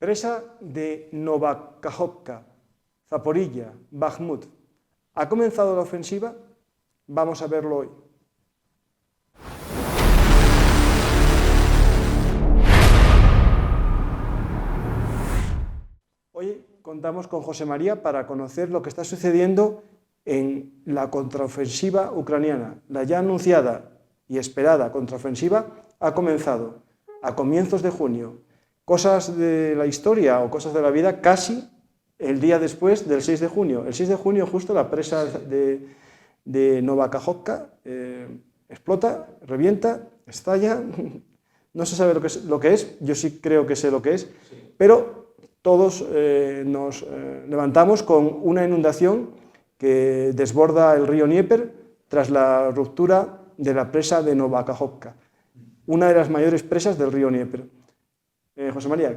Presa de Novakhovka, Zaporilla, Bakhmut. ¿Ha comenzado la ofensiva? Vamos a verlo hoy. Hoy contamos con José María para conocer lo que está sucediendo en la contraofensiva ucraniana. La ya anunciada y esperada contraofensiva ha comenzado a comienzos de junio. Cosas de la historia o cosas de la vida casi el día después del 6 de junio. El 6 de junio justo la presa de Novakhovka explota, revienta, estalla. No se sabe lo que es, yo sí creo que sé lo que es, pero todos nos levantamos con una inundación que desborda el río Dnieper tras la ruptura de la presa de Novakhovka, una de las mayores presas del río Dnieper. José María,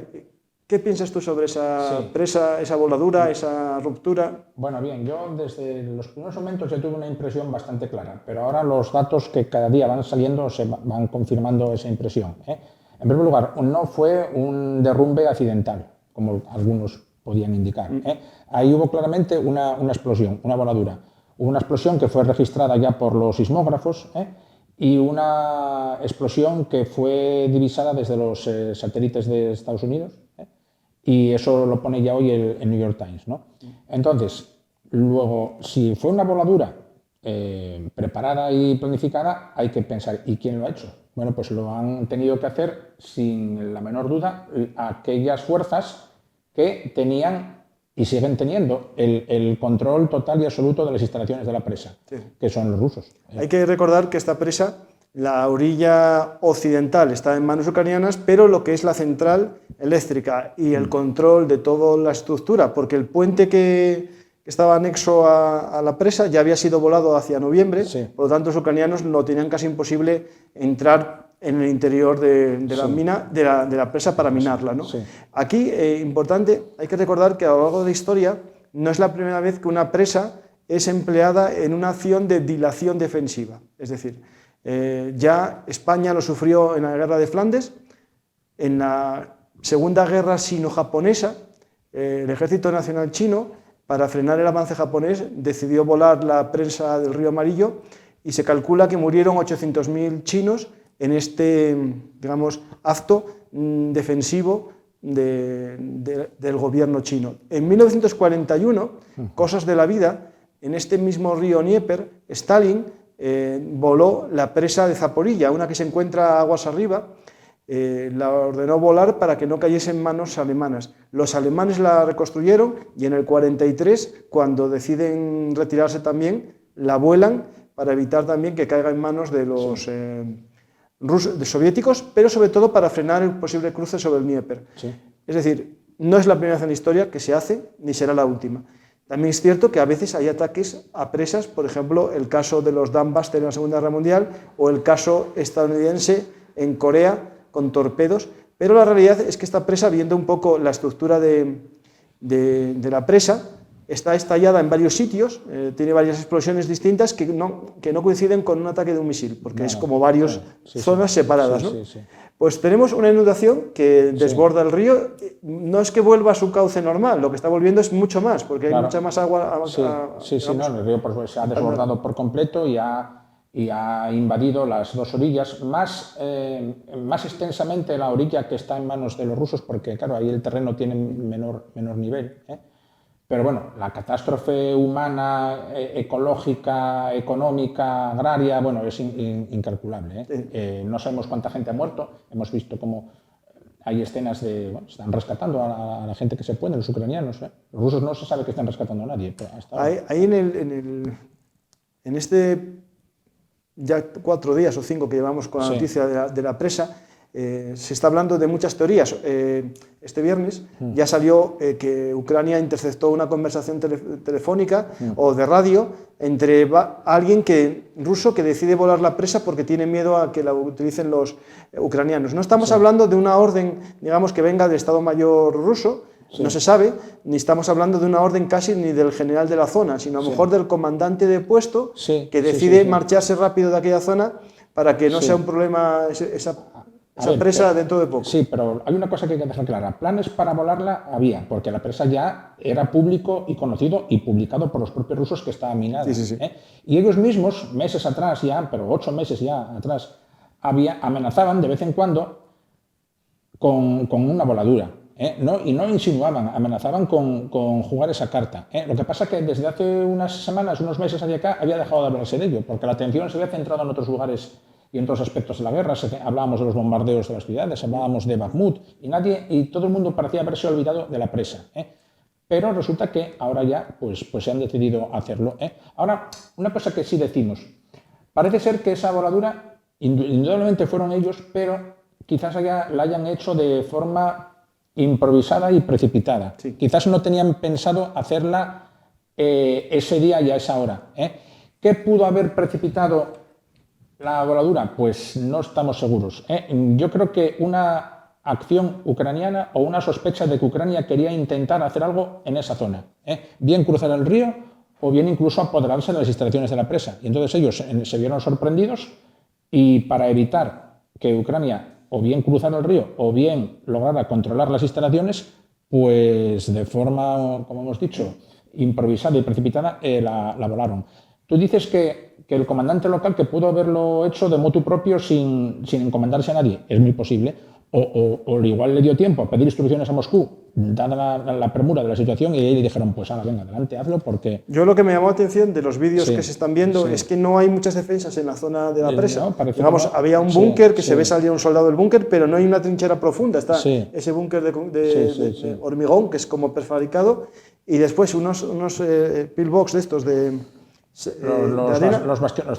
¿qué piensas tú sobre esa presa, esa voladura, esa ruptura? Bueno, bien, yo desde los primeros momentos ya tuve una impresión bastante clara, pero ahora los datos que cada día van saliendo se van confirmando esa impresión. En primer lugar, no fue un derrumbe accidental, como algunos podían indicar. Ahí hubo claramente una explosión, una voladura. Hubo una explosión que fue registrada ya por los sismógrafos, y una explosión que fue divisada desde los satélites de Estados Unidos, y eso lo pone ya hoy el New York Times, ¿no? Entonces, luego, si fue una voladura preparada y planificada, hay que pensar, ¿y quién lo ha hecho? Bueno, pues lo han tenido que hacer, sin la menor duda, aquellas fuerzas que tenían y siguen teniendo el control total y absoluto de las instalaciones de la presa, que son los rusos. Hay que recordar que esta presa, la orilla occidental está en manos ucranianas, pero lo que es la central eléctrica y el control de toda la estructura, porque el puente que estaba anexo a la presa ya había sido volado hacia noviembre, por lo tanto los ucranianos lo tenían casi imposible entrar en el interior de la mina, de la presa para minarla, ¿no? Aquí, importante, hay que recordar que a lo largo de la historia no es la primera vez que una presa es empleada en una acción de dilación defensiva. Es decir, ya España lo sufrió en la guerra de Flandes, en la Segunda Guerra Sino-Japonesa, el Ejército Nacional Chino, para frenar el avance japonés, decidió volar la presa del río Amarillo y se calcula que murieron 800.000 chinos en este, digamos, acto defensivo del gobierno chino. En 1941, cosas de la vida, en este mismo río Dnieper, Stalin voló la presa de Zaporilla, una que se encuentra aguas arriba, la ordenó volar para que no cayese en manos alemanas. Los alemanes la reconstruyeron y en el 43, cuando deciden retirarse también, la vuelan para evitar también que caiga en manos de los soviéticos, pero sobre todo para frenar el posible cruce sobre el Dnieper. Es decir, no es la primera vez en la historia que se hace, ni será la última. También es cierto que a veces hay ataques a presas, por ejemplo, el caso de los Dam Buster en la Segunda Guerra Mundial o el caso estadounidense en Corea con torpedos, pero la realidad es que esta presa, viendo un poco la estructura de la presa, está estallada en varios sitios, tiene varias explosiones distintas que no coinciden con un ataque de un misil, porque es como varias zonas separadas, ¿no? Pues tenemos una inundación que desborda el río, no es que vuelva a su cauce normal, lo que está volviendo es mucho más, porque hay mucha más agua. El río pues, se ha desbordado por completo y ha invadido las dos orillas, más extensamente la orilla que está en manos de los rusos, porque claro, ahí el terreno tiene menor nivel, Pero bueno, la catástrofe humana, ecológica, económica, agraria, bueno, es incalculable. No sabemos cuánta gente ha muerto, hemos visto cómo hay escenas de, bueno, están rescatando a la gente que se puede, los ucranianos. Los rusos no se sabe que están rescatando a nadie. Ahí en este ya 4 días o 5 que llevamos con la noticia de la presa, se está hablando de muchas teorías. Este viernes ya salió que Ucrania interceptó una conversación telefónica o de radio entre alguien ruso que decide volar la presa porque tiene miedo a que la utilicen los ucranianos. No estamos hablando de una orden, digamos, que venga del Estado Mayor ruso, no se sabe, ni estamos hablando de una orden casi ni del general de la zona, sino a lo mejor del comandante de puesto que decide marcharse rápido de aquella zona para que no sea un problema Esa presa dentro de poco. Sí, pero hay una cosa que hay que dejar clara. Planes para volarla había, porque la presa ya era público y conocido y publicado por los propios rusos que estaba minada. Sí. Y ellos mismos, meses atrás ya, pero 8 meses ya atrás, amenazaban de vez en cuando con una voladura. Y no insinuaban, amenazaban con jugar esa carta. Lo que pasa es que desde hace unas semanas, unos meses hacia acá, había dejado de hablarse de ello, porque la atención se había centrado en otros lugares y en otros aspectos de la guerra. Hablábamos de los bombardeos de las ciudades, hablábamos de Bakhmut, y todo el mundo parecía haberse olvidado de la presa. Pero resulta que ahora ya pues se han decidido hacerlo. Ahora, una cosa que sí decimos, parece ser que esa voladura, indudablemente fueron ellos, pero quizás la hayan hecho de forma improvisada y precipitada. Sí. Quizás no tenían pensado hacerla ese día y a esa hora. ¿Qué pudo haber precipitado la voladura? Pues no estamos seguros. Yo creo que una acción ucraniana o una sospecha de que Ucrania quería intentar hacer algo en esa zona. Bien cruzar el río o bien incluso apoderarse de las instalaciones de la presa. Y entonces ellos se vieron sorprendidos y para evitar que Ucrania o bien cruzar el río o bien lograr controlar las instalaciones, pues de forma, como hemos dicho, improvisada y precipitada, la volaron. Tú dices que el comandante local que pudo haberlo hecho de motu propio sin encomendarse a nadie, es muy posible, o igual le dio tiempo a pedir instrucciones a Moscú, dada la premura de la situación, y ahí le dijeron, pues ahora, venga, adelante, hazlo, porque... Yo lo que me llamó la atención de los vídeos que se están viendo es que no hay muchas defensas en la zona de la presa. No, digamos, había un búnker que se ve salir un soldado del búnker, pero no hay una trinchera profunda. Está ese búnker de hormigón, que es como prefabricado, y después unos pillbox de estos de... Los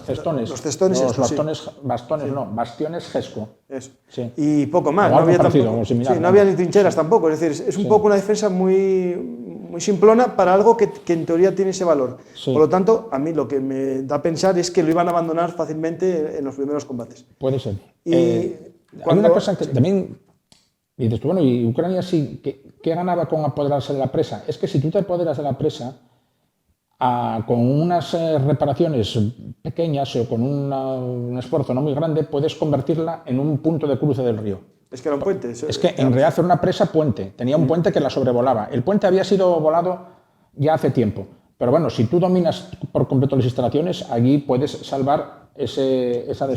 cestones. Los cestones. Bastiones Gesco. Eso. Sí. Y poco más. No había, no había ni trincheras tampoco. Es decir, es un poco una defensa muy simplona para algo que en teoría tiene ese valor. Por lo tanto, a mí lo que me da a pensar es que lo iban a abandonar fácilmente en los primeros combates. Puede ser. Y hay una cosa que también... Dices tú, bueno, y Ucrania sí, ¿qué ganaba con apoderarse de la presa? Es que si tú te apoderas de la presa, con unas reparaciones pequeñas o con un esfuerzo no muy grande, puedes convertirla en un punto de cruce del río. Es que era un puente. Es que en realidad era una presa puente, tenía un puente que la sobrevolaba. El puente había sido volado ya hace tiempo, pero bueno, si tú dominas por completo las instalaciones, allí puedes salvar esa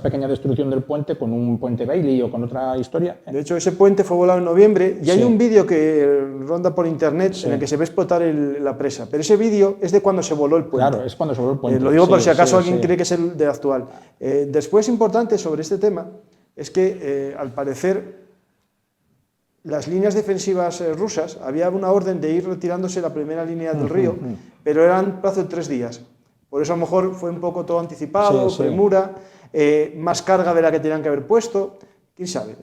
pequeña destrucción del puente con un puente Bailey o con otra historia. De hecho, ese puente fue volado en noviembre y hay un vídeo que ronda por internet en el que se ve explotar la presa, pero ese vídeo es de cuando se voló el puente. Claro, es cuando se voló el puente. Lo digo por si acaso alguien cree que es el de actual. Después, importante sobre este tema, es que al parecer las líneas defensivas rusas, había una orden de ir retirándose la primera línea del río, pero eran plazo de 3 días. Por eso a lo mejor fue un poco todo anticipado, premura, más carga de la que tenían que haber puesto, quién sabe.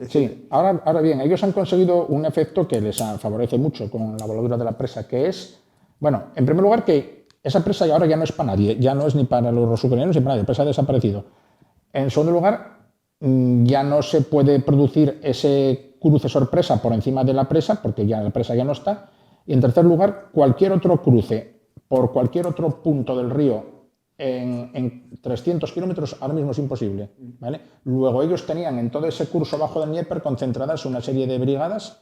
Ahora bien, ellos han conseguido un efecto que les favorece mucho con la voladura de la presa, que es, bueno, en primer lugar que esa presa ahora ya no es para nadie, ya no es ni para los ucranianos ni para nadie, la presa ha desaparecido. En segundo lugar, ya no se puede producir ese cruce sorpresa por encima de la presa, porque ya la presa ya no está. Y en tercer lugar, cualquier otro cruce por cualquier otro punto del río en 300 kilómetros ahora mismo es imposible, ¿vale? Luego ellos tenían en todo ese curso bajo del Dnieper concentradas una serie de brigadas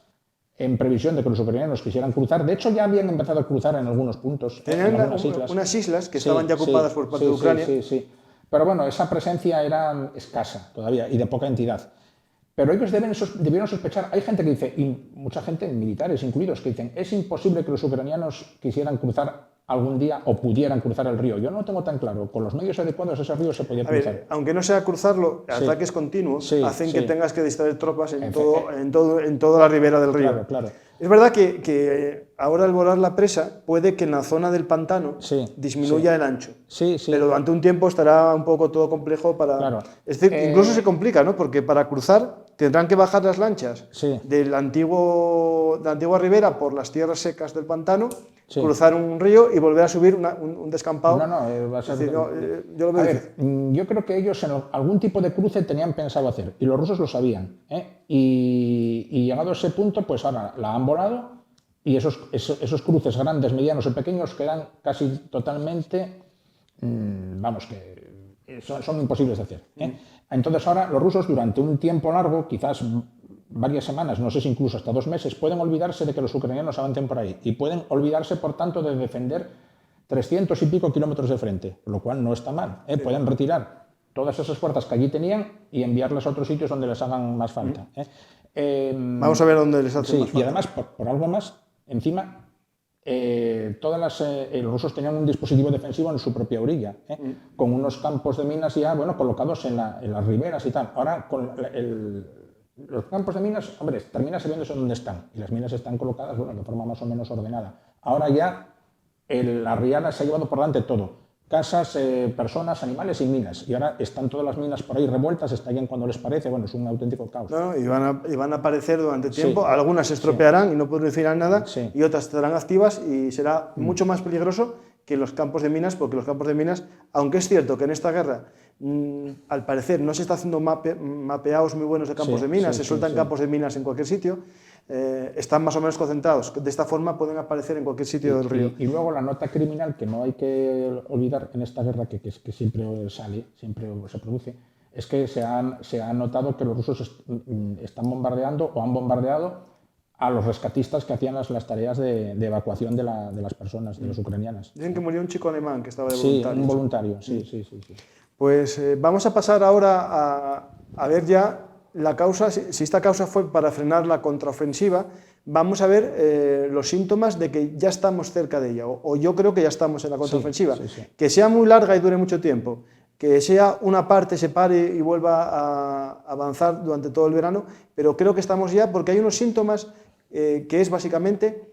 en previsión de que los ucranianos quisieran cruzar. De hecho, ya habían empezado a cruzar en algunos puntos. Tenían unas islas que estaban ya ocupadas por parte de Ucrania. Sí. Pero bueno, esa presencia era escasa todavía y de poca entidad. Pero ellos debieron sospechar, hay gente que dice, y mucha gente, militares incluidos, que dicen, es imposible que los ucranianos quisieran cruzar algún día o pudieran cruzar el río. Yo no lo tengo tan claro. Con los medios adecuados ese río se podía cruzar. A ver, aunque no sea cruzarlo, ataques continuos hacen que tengas que distraer tropas en toda la ribera del río. Claro. Es verdad que ahora al volar la presa puede que en la zona del pantano disminuya el ancho. Pero durante un tiempo estará un poco todo complejo para... Es decir, incluso se complica, ¿no? Porque para cruzar tendrán que bajar las lanchas de la antigua ribera por las tierras secas del pantano, cruzar un río y volver a subir un descampado. Va a ser... decir, yo lo veo difícil. Yo creo que ellos en algún tipo de cruce tenían pensado hacer, y los rusos lo sabían, y llegado a ese punto, pues ahora la han volado, y esos cruces grandes, medianos o pequeños quedan casi totalmente, son imposibles de hacer. Entonces ahora los rusos durante un tiempo largo, quizás varias semanas, no sé si incluso hasta 2 meses, pueden olvidarse de que los ucranianos avancen por ahí y pueden olvidarse, por tanto, de defender 300 y pico kilómetros de frente, lo cual no está mal. Pueden retirar todas esas fuerzas que allí tenían y enviarlas a otros sitios donde les hagan más falta. Vamos a ver dónde les hace más falta. Y además, por algo más, encima, los rusos tenían un dispositivo defensivo en su propia orilla, con unos campos de minas ya colocados en las riberas y tal. Ahora, con los campos de minas, hombre, termina sabiéndose dónde están, y las minas están colocadas de forma más o menos ordenada. Ahora ya la riada se ha llevado por delante todo. Casas, personas, animales y minas. Y ahora están todas las minas por ahí revueltas, estallan cuando les parece. Bueno, es un auténtico caos. No, y van a aparecer durante tiempo. Sí. Algunas se estropearán y no producirán nada, sí. Y otras estarán activas y será mucho más peligroso que los campos de minas, porque los campos de minas, aunque es cierto que en esta guerra, al parecer, no se está haciendo mapeados muy buenos de campos de minas, se sueltan campos de minas en cualquier sitio, están más o menos concentrados. De esta forma pueden aparecer en cualquier sitio del río. Y luego la nota criminal que no hay que olvidar en esta guerra, que siempre sale, siempre se produce, es que se ha notado que los rusos están bombardeando o han bombardeado a los rescatistas que hacían las tareas de evacuación de las personas, de los ucranianas. Dicen que murió un chico alemán que estaba de voluntario. Sí, un voluntario, sí. Pues vamos a pasar ahora a ver ya la causa, si esta causa fue para frenar la contraofensiva. Vamos a ver los síntomas de que ya estamos cerca de ella, o yo creo que ya estamos en la contraofensiva. Sí. Que sea muy larga y dure mucho tiempo, que sea una parte, se pare y vuelva a avanzar durante todo el verano, pero creo que estamos ya, porque hay unos síntomas que es básicamente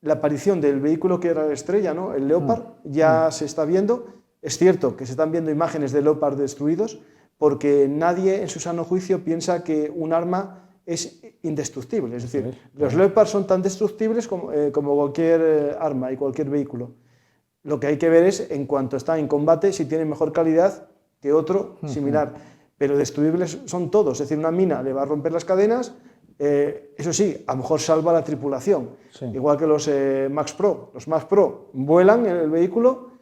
la aparición del vehículo que era la estrella, ¿no? El Leopard, ya se está viendo. Es cierto que se están viendo imágenes de Leopard destruidos, porque nadie en su sano juicio piensa que un arma es indestructible. Es decir, los Leopard son tan destructibles como cualquier arma y cualquier vehículo. Lo que hay que ver es, en cuanto está en combate, si tiene mejor calidad que otro similar. Pero destruibles son todos. Es decir, una mina le va a romper las cadenas, eso sí, a lo mejor salva a la tripulación. Sí. Igual que los Max Pro. Los Max Pro vuelan en el vehículo,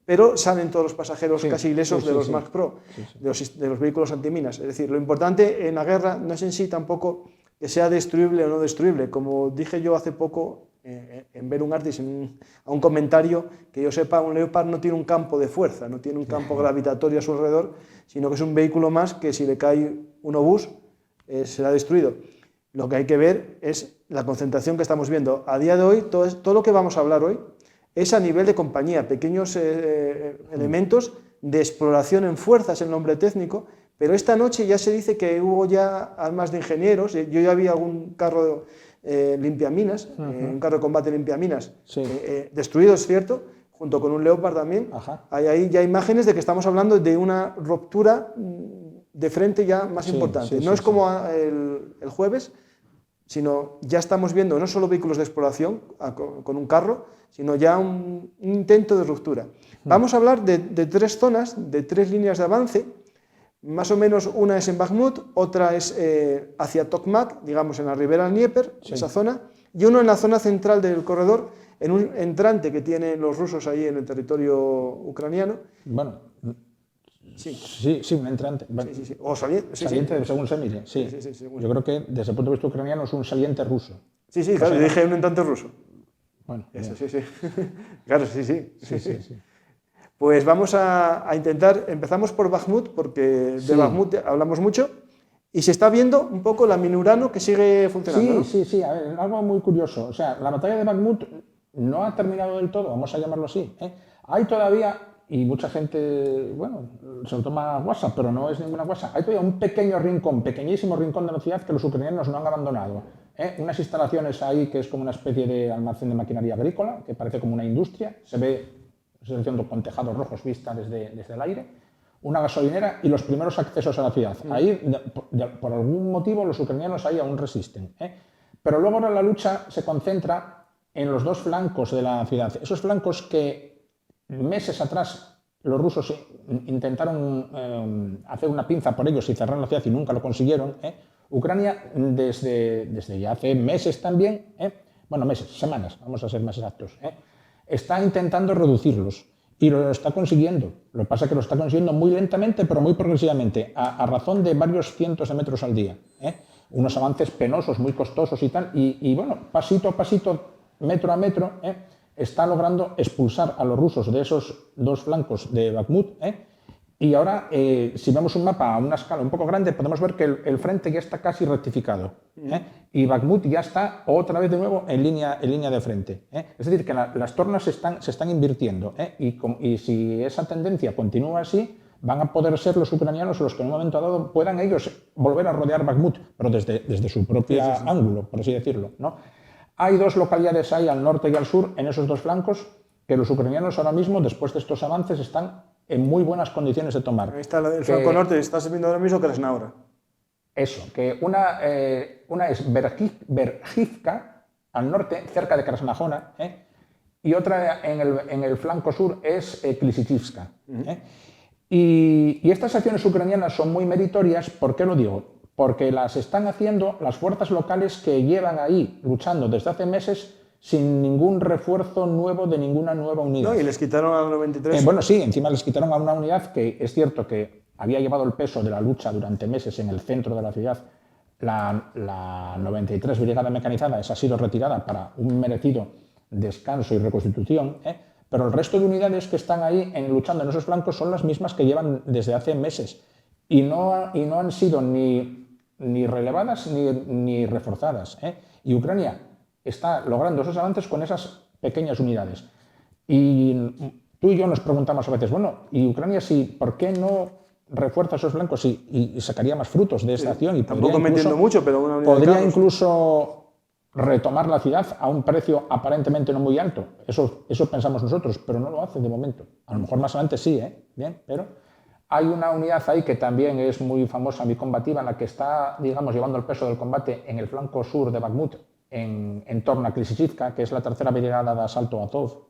pero salen todos los pasajeros casi ilesos de los Max Pro, de los vehículos antiminas. Es decir, lo importante en la guerra no es en sí tampoco que sea destruible o no destruible. Como dije yo hace poco en Ver un Artist, a un comentario, que yo sepa, un Leopard no tiene un campo de fuerza, no tiene un campo gravitatorio a su alrededor, sino que es un vehículo más que si le cae un obús será destruido. Lo que hay que ver es la concentración que estamos viendo. A día de hoy, todo lo que vamos a hablar hoy es a nivel de compañía, pequeños elementos de exploración en fuerza, es el nombre técnico, pero esta noche ya se dice que hubo ya armas de ingenieros. Yo ya vi algún carro limpiaminas, un carro de combate limpiaminas, destruido, es cierto, junto con un Leopard también. Hay ahí ya imágenes de que estamos hablando de una ruptura de frente ya más importante. No es como el jueves, sino ya estamos viendo no solo vehículos de exploración con un carro, sino ya un intento de ruptura. Vamos a hablar de 3 zonas, de 3 líneas de avance. Más o menos una es en Bakhmut, otra es hacia Tokmak, digamos en la ribera del Dnieper, esa zona, y uno en la zona central del corredor, en un entrante que tienen los rusos ahí en el territorio ucraniano. Bueno, sí, un entrante. Bueno, sí. O saliente, según se mire. Sí. Yo creo que desde el punto de vista ucraniano es un saliente ruso. Sí, claro, yo dije un entrante ruso. Bueno, eso, sí. Claro, sí. Pues vamos a intentar, empezamos por Bakhmut, porque de Bakhmut hablamos mucho, y se está viendo un poco la Minurano que sigue funcionando, ¿no? Sí, a ver, algo muy curioso. O sea, la batalla de Bakhmut no ha terminado del todo, vamos a llamarlo así. Hay todavía, y mucha gente, se lo toma guasa, pero no es ninguna guasa, hay todavía un pequeño rincón, pequeñísimo rincón de la ciudad que los ucranianos no han abandonado. Unas instalaciones ahí que es como una especie de almacén de maquinaria agrícola, que parece como una industria, se ve con tejados rojos vista desde el aire, una gasolinera y los primeros accesos a la ciudad. Ahí, por algún motivo, los ucranianos ahí aún resisten. Pero luego ahora la lucha se concentra en los 2 flancos de la ciudad. Esos flancos que meses atrás los rusos intentaron hacer una pinza por ellos y cerrar la ciudad y nunca lo consiguieron. Ucrania, desde ya hace meses también, semanas, vamos a ser más exactos, está intentando reducirlos. Y lo está consiguiendo. Lo que pasa es que lo está consiguiendo muy lentamente, pero muy progresivamente, a razón de varios cientos de metros al día. Unos avances penosos, muy costosos y tal. Y bueno, pasito a pasito, metro a metro, está logrando expulsar a los rusos de esos dos flancos de Bakhmut. Y ahora, si vemos un mapa a una escala un poco grande, podemos ver que el frente ya está casi rectificado. Y Bakhmut ya está otra vez de nuevo en línea de frente. Es decir, que las tornas se están invirtiendo. Y si esa tendencia continúa así, van a poder ser los ucranianos los que en un momento dado puedan ellos volver a rodear Bakhmut, pero desde su propio ángulo, por así decirlo, ¿no? Hay dos localidades ahí al norte y al sur, en esos dos flancos, que los ucranianos ahora mismo, después de estos avances, están en muy buenas condiciones de tomar. Ahí está el flanco norte, está viendo ahora mismo Krasnaura. Eso, que una es Berjivka, al norte, cerca de Krasnahona, y otra en el flanco sur es Klisichivska. Y estas acciones ucranianas son muy meritorias. ¿Por qué lo digo? Porque las están haciendo las fuerzas locales que llevan ahí luchando desde hace meses sin ningún refuerzo nuevo de ninguna nueva unidad. No, y les quitaron a la 93. Bueno, sí, encima les quitaron a una unidad que es cierto que había llevado el peso de la lucha durante meses en el centro de la ciudad. La 93 Brigada Mecanizada, esa ha sido retirada para un merecido descanso y reconstitución, pero el resto de unidades que están ahí luchando en esos flancos son las mismas que llevan desde hace meses y no han sido ni relevadas ni reforzadas. Y Ucrania está logrando esos avances con esas pequeñas unidades. Y tú y yo nos preguntamos a veces, bueno, ¿y Ucrania por qué no refuerza esos flancos y sacaría más frutos de esta acción? Y tampoco me entiendo mucho, pero una unidad podría incluso retomar la ciudad a un precio aparentemente no muy alto. Eso pensamos nosotros, pero no lo hace de momento. A lo mejor más adelante sí, bien, pero hay una unidad ahí que también es muy famosa, muy combativa, en la que está, digamos, llevando el peso del combate en el flanco sur de Bakhmut, en torno a Klisichivka, que es la tercera brigada de asalto Azov,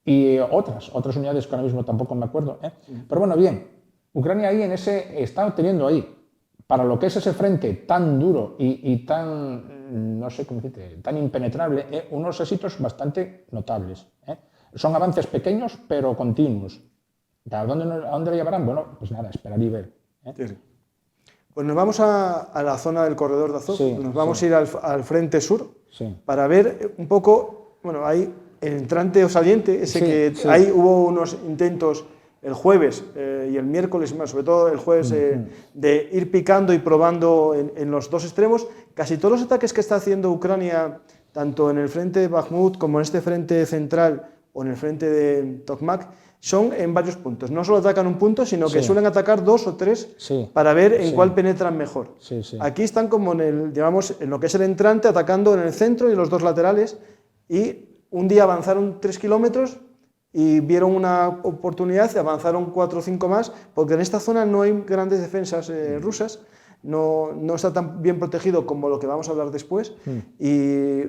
y otras unidades que ahora mismo tampoco me acuerdo. Pero bueno, bien, Ucrania ahí está teniendo ahí, para lo que es ese frente tan duro y tan, no sé cómo decirte, tan impenetrable, unos éxitos bastante notables. Son avances pequeños, pero continuos. ¿A dónde lo llevarán? Bueno, pues nada, esperar y ver. Sí. Pues nos vamos a la zona del corredor de Azov, nos vamos a ir al frente sur para ver un poco, bueno, hay el entrante o saliente, ahí hubo unos intentos el jueves y el miércoles, sobre todo el jueves, de ir picando y probando en los dos extremos. Casi todos los ataques que está haciendo Ucrania, tanto en el frente de Bakhmut como en este frente central o en el frente de Tokmak, son en varios puntos. No solo atacan un punto, sino que suelen atacar dos o tres para ver en cuál penetran mejor. Aquí están como en lo que es el entrante, atacando en el centro y en los dos laterales, y un día avanzaron 3 kilómetros y vieron una oportunidad, avanzaron 4 o 5 más, porque en esta zona no hay grandes defensas rusas, no está tan bien protegido como lo que vamos a hablar después, y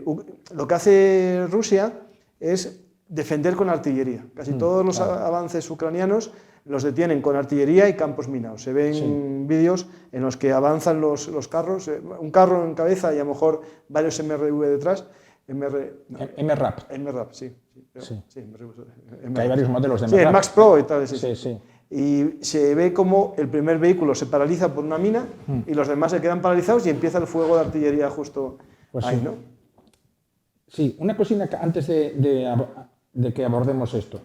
lo que hace Rusia es defender con artillería. Casi todos los avances ucranianos los detienen con artillería y campos minados. Se ven vídeos en los que avanzan los carros, un carro en cabeza y a lo mejor varios MRV detrás. MRAP, sí. Que hay varios modelos de MRAP. Sí, el Max Pro y tal. Y se ve como el primer vehículo se paraliza por una mina y los demás se quedan paralizados y empieza el fuego de artillería justo ahí, ¿no? Sí, una cosina que antes de que abordemos esto,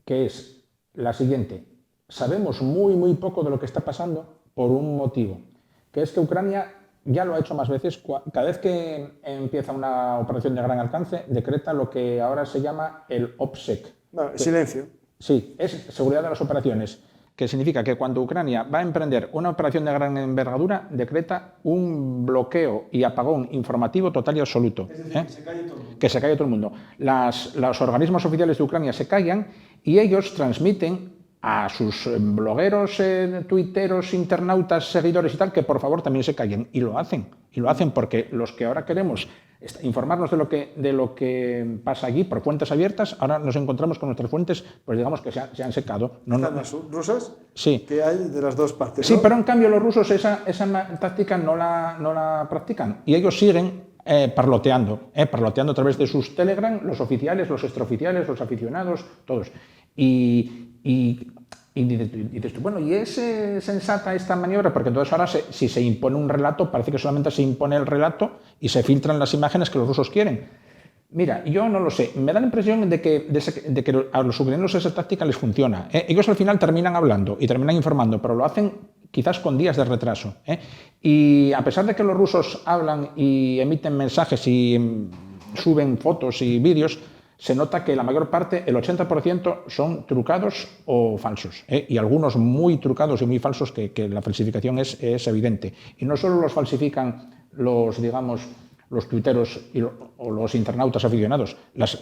que es la siguiente. Sabemos muy poco de lo que está pasando por un motivo, que es que Ucrania ya lo ha hecho más veces. Cada vez que empieza una operación de gran alcance, decreta lo que ahora se llama el OPSEC. Silencio. Sí, es seguridad de las operaciones, que significa que cuando Ucrania va a emprender una operación de gran envergadura, decreta un bloqueo y apagón informativo total y absoluto. Es decir, que se calle todo el mundo. Que se calle todo el mundo. Los organismos oficiales de Ucrania se callan y ellos transmiten a sus blogueros, tuiteros, internautas, seguidores y tal, que por favor también se callen. Y lo hacen porque los que ahora queremos informarnos de lo que pasa allí por fuentes abiertas, ahora nos encontramos con nuestras fuentes, pues digamos que se han secado. ¿Las rusas? Sí. Que hay de las dos partes, ¿no? Sí, pero en cambio los rusos esa táctica no la practican y ellos siguen parloteando a través de sus Telegram, los oficiales, los extraoficiales, los aficionados, todos. Y dices tú, bueno, ¿y es sensata esta maniobra? Porque entonces ahora si se impone un relato, parece que solamente se impone el relato y se filtran las imágenes que los rusos quieren. Mira, yo no lo sé, me da la impresión de que a los ucranianos esa táctica les funciona. Ellos al final terminan hablando y terminan informando, pero lo hacen quizás con días de retraso. Y a pesar de que los rusos hablan y emiten mensajes y suben fotos y vídeos, se nota que la mayor parte, el 80%, son trucados o falsos. Y algunos muy trucados y muy falsos que la falsificación es evidente. Y no solo los falsifican los tuiteros o los internautas aficionados. Las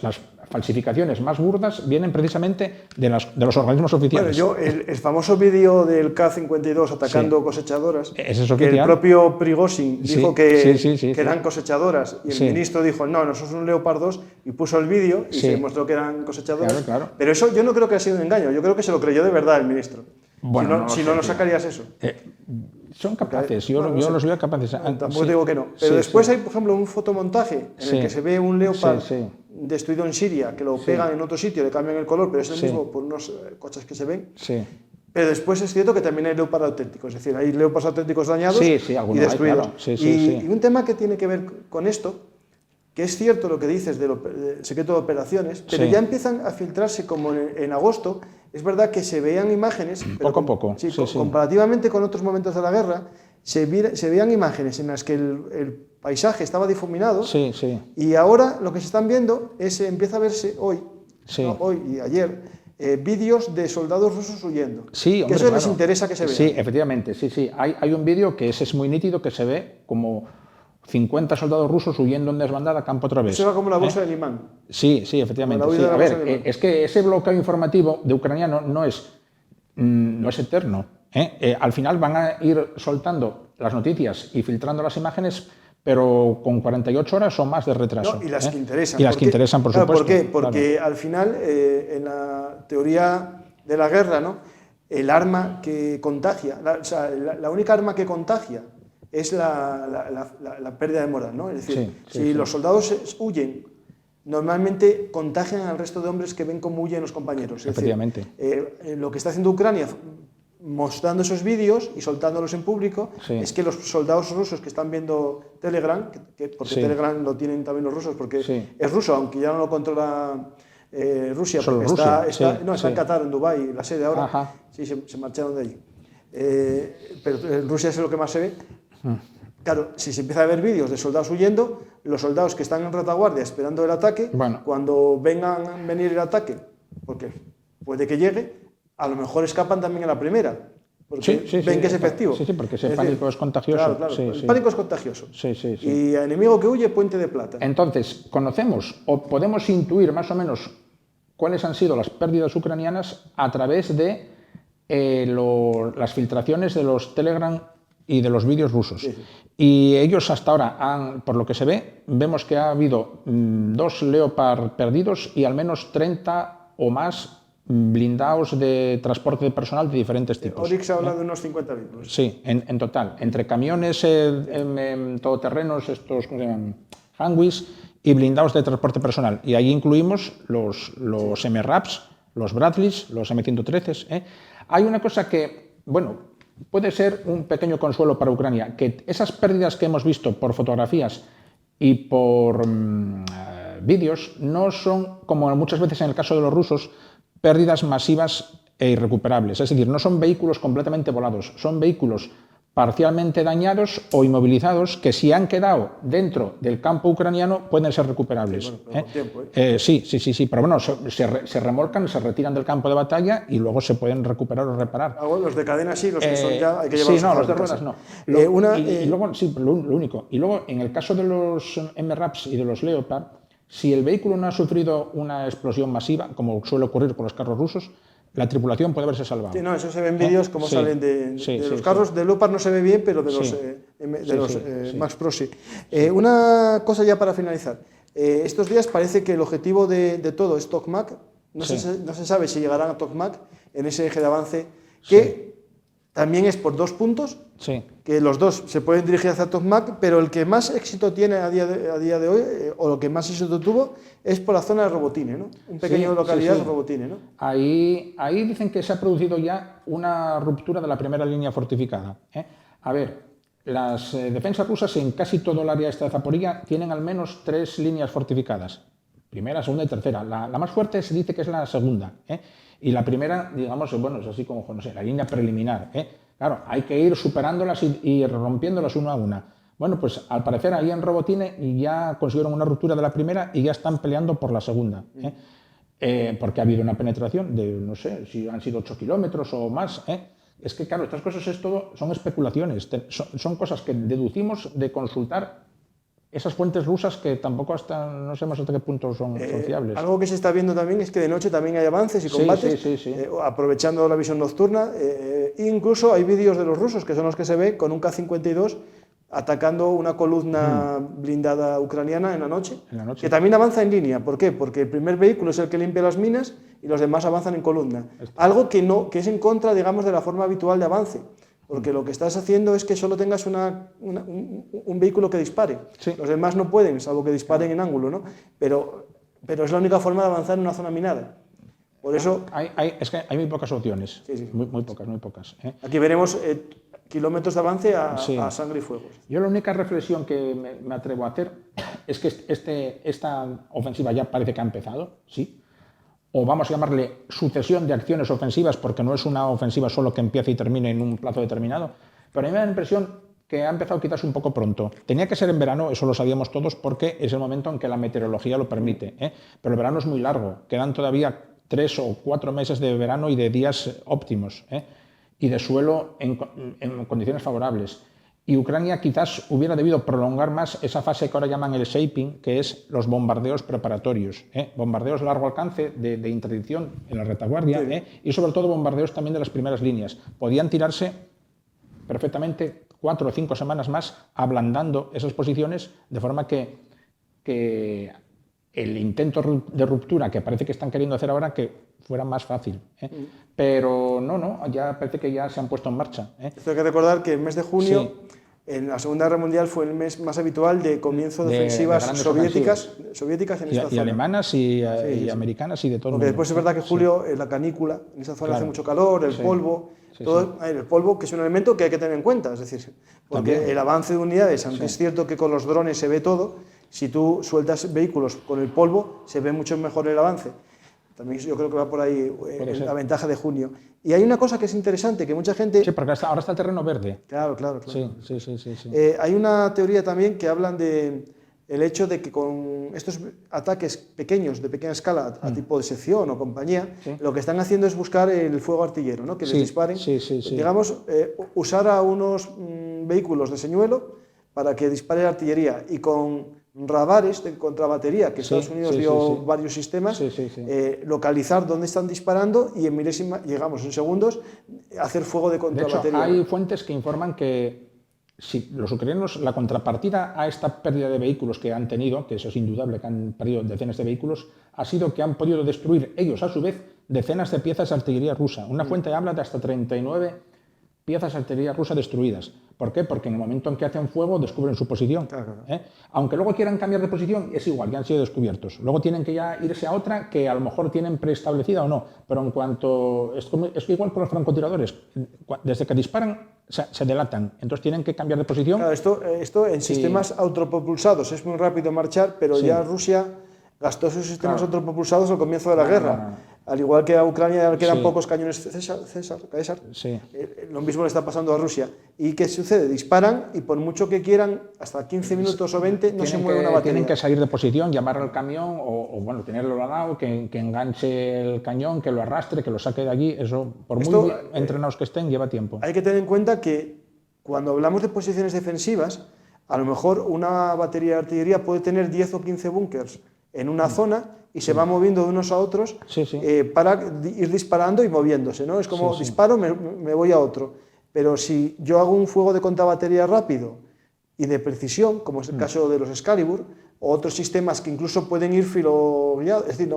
falsificaciones más burdas vienen precisamente de los organismos oficiales. Bueno, el famoso vídeo del K-52 atacando cosechadoras, ¿Ese es que oficial? el propio Prigozhin dijo que sí. eran cosechadoras, y el ministro dijo, no, nosotros son Leopard 2, y puso el vídeo y se demostró que eran cosechadoras. Claro. Pero eso yo no creo que haya sido un engaño, yo creo que se lo creyó de verdad el ministro. Bueno, si no, no sacarías eso. Son capaces, yo los veo capaces. Tampoco digo que no. Pero después hay, por ejemplo, un fotomontaje en el que se ve un Leopard destruido en Siria, que lo pegan en otro sitio, le cambian el color, pero es el mismo por unos coches que se ven. Pero después es cierto que también hay Leopard auténticos, es decir, hay Leopards auténticos dañados y destruidos. Y un tema que tiene que ver con esto, que es cierto lo que dices del secreto de operaciones, pero ya empiezan a filtrarse, como en agosto, es verdad que se veían imágenes, pero poco a poco, comparativamente con otros momentos de la guerra, se veían imágenes en las que el paisaje estaba difuminado, y ahora lo que se están viendo es, empieza a verse hoy y ayer, vídeos de soldados rusos huyendo. Que eso les interesa que se vea. Sí, efectivamente, hay un vídeo que es muy nítido, que se ve como 50 soldados rusos huyendo en desbandada campo otra vez. Eso era como la bolsa de Limán. Sí, efectivamente. A ver, es que ese bloqueo informativo de ucraniano no es eterno. Al final van a ir soltando las noticias y filtrando las imágenes, pero con 48 horas o más de retraso. No, y las que interesan. Y las que interesan, por supuesto. ¿Por qué? Porque al final, en la teoría de la guerra, ¿no?, el arma que contagia, la única arma que contagia es la pérdida de moral, ¿no? Es decir, si los soldados huyen, normalmente contagian al resto de hombres que ven cómo huyen los compañeros. Efectivamente. Lo que está haciendo Ucrania, mostrando esos vídeos y soltándolos en público, es que los soldados rusos que están viendo Telegram, porque Telegram lo tienen también los rusos, porque es ruso, aunque ya no lo controla Rusia, porque está en Qatar, en Dubái, la sede ahora. Sí, se marcharon de allí. Pero en Rusia es lo que más se ve. Claro, si se empieza a ver vídeos de soldados huyendo, los soldados que están en retaguardia esperando el ataque, cuando venir el ataque, porque puede que llegue, a lo mejor escapan también a la primera, porque ven que es efectivo. Sí, porque ese pánico es contagioso. Claro, el pánico es contagioso. Y a enemigo que huye, puente de plata. Entonces, conocemos o podemos intuir más o menos cuáles han sido las pérdidas ucranianas a través de las filtraciones de los Telegram y de los vídeos rusos. Y ellos hasta ahora, por lo que se ve, vemos que ha habido 2 Leopard perdidos y al menos 30 o más blindados de transporte de personal de diferentes tipos. Oryx habla de unos 50 vehículos. Sí, en total, entre camiones todoterrenos, estos, ¿cómo se llaman?, Humvees, y blindados de transporte personal. Y ahí incluimos los MRAPs, los Bradleys, los M113. Hay una cosa que, bueno, puede ser un pequeño consuelo para Ucrania, que esas pérdidas que hemos visto por fotografías y por vídeos no son, como muchas veces en el caso de los rusos, pérdidas masivas e irrecuperables. Es decir, no son vehículos completamente volados, son vehículos parcialmente dañados o inmovilizados que, si han quedado dentro del campo ucraniano, pueden ser recuperables. Sí, bueno, pero con tiempo, sí, pero bueno, se remolcan, se retiran del campo de batalla y luego se pueden recuperar o reparar. Los de cadena sí, los que son ya hay que llevarlos. Sí, no, los de ruedas no. Y luego, lo único. Y luego, en el caso de los MRAPs y de los Leopard, si el vehículo no ha sufrido una explosión masiva, como suele ocurrir con los carros rusos, la tripulación puede haberse salvado. Sí, no, eso se ve en vídeos como salen de los carros. De Leopard no se ve bien, pero de los Max Pro sí. Una cosa ya para finalizar. Estos días parece que el objetivo de todo es Tokmak. No se sabe si llegarán a Tokmak en ese eje de avance que también es por 2 puntos, Sí. que los dos se pueden dirigir hacia Tokmak, pero el que más éxito tiene a día de hoy, o lo que más éxito tuvo, es por la zona de Robotine, ¿no? Un pequeño localidad de Robotine, ¿no? Ahí dicen que se ha producido ya una ruptura de la primera línea fortificada. A ver, las defensas rusas en casi todo el área esta de Zaporilla tienen al menos 3 líneas fortificadas. Primera, segunda y tercera. La más fuerte se dice que es la segunda. Y la primera, digamos, bueno, es así como, no sé, la línea preliminar. Claro, hay que ir superándolas y rompiéndolas una a una. Bueno, pues al parecer ahí en Robotine ya consiguieron una ruptura de la primera y ya están peleando por la segunda. Porque ha habido una penetración de, no sé, si han sido 8 kilómetros o más. Es que, claro, estas cosas son especulaciones, son cosas que deducimos de consultar esas fuentes rusas que tampoco no sabemos hasta qué punto son fiables. Algo que se está viendo también es que de noche también hay avances y combates, sí. aprovechando la visión nocturna. Incluso hay vídeos de los rusos, que son los que se ve con un K-52 atacando una columna blindada ucraniana en la noche, que también avanza en línea. ¿Por qué? Porque el primer vehículo es el que limpia las minas y los demás avanzan en columna. Algo que es en contra, digamos, de la forma habitual de avance. Porque lo que estás haciendo es que solo tengas un vehículo que dispare. Sí. Los demás no pueden, salvo que disparen en ángulo, ¿no? Pero es la única forma de avanzar en una zona minada. Por eso... Es que hay muy pocas opciones. Sí. Muy pocas. Aquí veremos kilómetros de avance a sangre y fuego. Yo la única reflexión que me atrevo a hacer es que esta ofensiva ya parece que ha empezado, ¿sí? O vamos a llamarle sucesión de acciones ofensivas, porque no es una ofensiva solo que empiece y termine en un plazo determinado, pero a mí me da la impresión que ha empezado quizás un poco pronto. Tenía que ser en verano, eso lo sabíamos todos, porque es el momento en que la meteorología lo permite, pero el verano es muy largo, quedan todavía 3 o 4 meses de verano y de días óptimos, y de suelo en condiciones favorables. Y Ucrania quizás hubiera debido prolongar más esa fase que ahora llaman el shaping, que es los bombardeos preparatorios, bombardeos a largo alcance de interdicción en la retaguardia, y sobre todo bombardeos también de las primeras líneas. Podían tirarse perfectamente 4 o 5 semanas más ablandando esas posiciones, de forma que el intento de ruptura que parece que están queriendo hacer ahora que fuera más fácil. Pero no, ya parece que ya se han puesto en marcha. Esto hay que recordar que el mes de junio, en la Segunda Guerra Mundial, fue el mes más habitual de comienzo de ofensivas soviéticas en esta zona. Y alemanas y americanas y de todo el mundo. Porque después es verdad que julio, la canícula, en esa zona hace mucho calor, el polvo... El polvo, que es un elemento que hay que tener en cuenta, es decir, porque también el avance de unidades, aunque es cierto que con los drones se ve todo, si tú sueltas vehículos con el polvo, se ve mucho mejor el avance. También yo creo que va por ahí la ventaja de junio. Y hay una cosa que es interesante, que mucha gente... Sí, porque ahora está el terreno verde. Claro. Sí. Hay una teoría también que hablan de el hecho de que con estos ataques pequeños, de pequeña escala, a tipo de sección o compañía, lo que están haciendo es buscar el fuego artillero, ¿no? Que les disparen. Digamos, usar a unos vehículos de señuelo para que dispare la artillería, y con radares de contrabatería, que Estados Unidos dio varios sistemas, localizar dónde están disparando y en milésimas, llegamos en segundos, hacer fuego de contrabatería. De hecho, hay fuentes que informan que si los ucranianos, la contrapartida a esta pérdida de vehículos que han tenido, que eso es indudable, que han perdido decenas de vehículos, ha sido que han podido destruir ellos a su vez decenas de piezas de artillería rusa. Una fuente habla de hasta 39 piezas de artillería rusa destruidas. ¿Por qué? Porque en el momento en que hacen fuego descubren su posición. Aunque luego quieran cambiar de posición, es igual, ya han sido descubiertos. Luego tienen que ya irse a otra que a lo mejor tienen preestablecida o no. Pero en cuanto... Es igual con los francotiradores. Desde que disparan, se delatan. Entonces tienen que cambiar de posición. Claro, esto en sistemas autopropulsados es muy rápido marchar, pero ya Rusia gastó sus sistemas autopropulsados al comienzo de la guerra. Al igual que a Ucrania le quedan pocos cañones César. Lo mismo le está pasando a Rusia. ¿Y qué sucede? Disparan y por mucho que quieran, hasta 15 minutos o 20, no se mueve una batería. Tienen que salir de posición, llamar al camión o bueno, tenerlo al lado, que enganche el cañón, que lo arrastre, que lo saque de allí. Eso, por muy bien entrenados que estén, lleva tiempo. Hay que tener en cuenta que cuando hablamos de posiciones defensivas, a lo mejor una batería de artillería puede tener 10 o 15 búnkers en una zona y se va moviendo de unos a otros para ir disparando y moviéndose, ¿no? Es como disparo, me voy a otro. Pero si yo hago un fuego de contrabatería rápido y de precisión, como es el caso de los Excalibur, otros sistemas que incluso pueden ir filoguiados, es decir,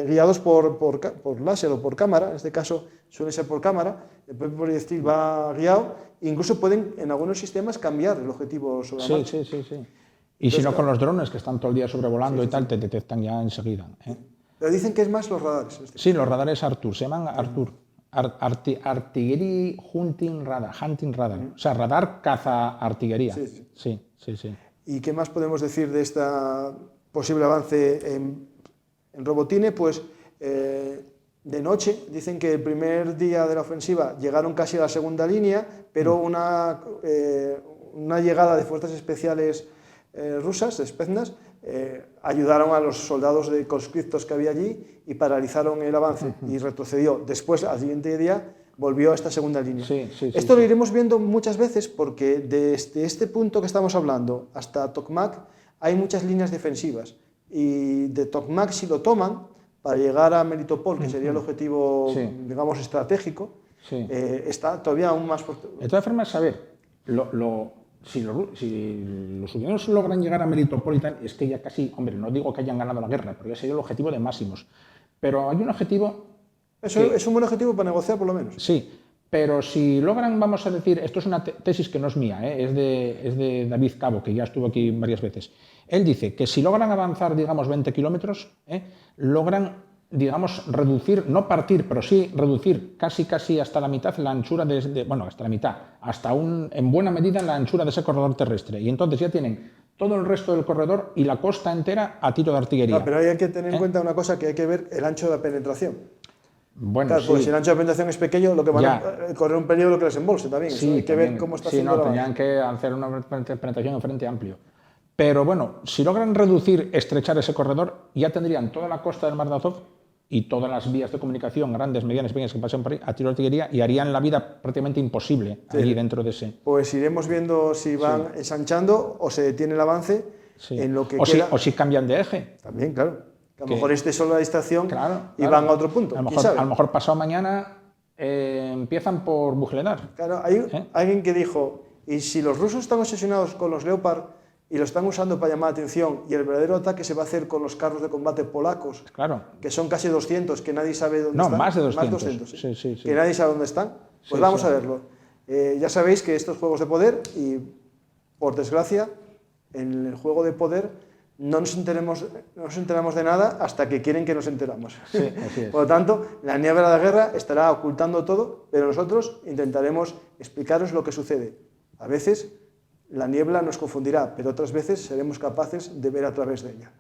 guiados por láser o por cámara, en este caso suele ser por cámara, el propio proyectil va guiado, e incluso pueden en algunos sistemas cambiar el objetivo sobre la marcha. Sí. Y si no, con los drones que están todo el día sobrevolando y tal, te detectan ya enseguida. Pero dicen que es más los radares. Sí, los radares Artur, se llaman Artur. Artillery Hunting Radar. O sea, radar caza artillería. Sí. ¿Y qué más podemos decir de este posible avance en Robotine? Pues de noche, dicen que el primer día de la ofensiva llegaron casi a la segunda línea, pero una llegada de fuerzas especiales rusas, de Spetsnaz, ayudaron a los soldados de conscriptos que había allí y paralizaron el avance y retrocedió. Después, al siguiente día, volvió a esta segunda línea. Esto lo iremos viendo muchas veces porque desde este punto que estamos hablando hasta Tokmak hay muchas líneas defensivas y de Tokmak, si lo toman, para llegar a Melitopol, que sería el objetivo, digamos, estratégico, está todavía aún más... De todas formas, a ver, si los ucranianos logran llegar a Melitopol y tal, es que ya casi, hombre, no digo que hayan ganado la guerra, pero ya sería el objetivo de Máximos. Pero hay un objetivo... Eso es un buen objetivo para negociar, por lo menos. Sí, pero si logran, vamos a decir, esto es una tesis que no es mía, es de David Cabo, que ya estuvo aquí varias veces. Él dice que si logran avanzar, digamos, 20 kilómetros, logran, digamos, reducir, no partir, pero sí reducir casi hasta la mitad la anchura hasta la mitad, en buena medida la anchura de ese corredor terrestre. Y entonces ya tienen todo el resto del corredor y la costa entera a tiro de artillería. Pero hay que tener en cuenta una cosa, que hay que ver el ancho de la penetración. Bueno, claro, pues si el ancho de penetración es pequeño, lo que van a correr un peligro que les embolse también. Sí, hay que ver cómo está haciendo tenían que hacer una penetración en frente amplio. Pero bueno, si logran estrechar ese corredor, ya tendrían toda la costa del Mar de Azov y todas las vías de comunicación, grandes, medianas, pequeñas, que pasen por ahí, a tiro de artillería, y harían la vida prácticamente imposible allí dentro de ese. Pues iremos viendo si van ensanchando o se detiene el avance en lo que queda. O si cambian de eje. También, claro. Que a lo mejor esté solo la distracción y van a otro punto. A lo mejor pasado mañana empiezan por Vuhledar. Claro, hay alguien que dijo, y si los rusos están obsesionados con los Leopard y lo están usando para llamar la atención, y el verdadero ataque se va a hacer con los carros de combate polacos, que son casi 200, que nadie sabe dónde están. No, más de 200. Más 200, sí. Que nadie sabe dónde están. Pues vamos a verlo. Ya sabéis que estos juegos de poder, y por desgracia, en el juego de poder no nos enteramos de nada hasta que quieren que nos enteramos. Sí, así es. Por lo tanto, la niebla de la guerra estará ocultando todo, pero nosotros intentaremos explicaros lo que sucede. A veces la niebla nos confundirá, pero otras veces seremos capaces de ver a través de ella.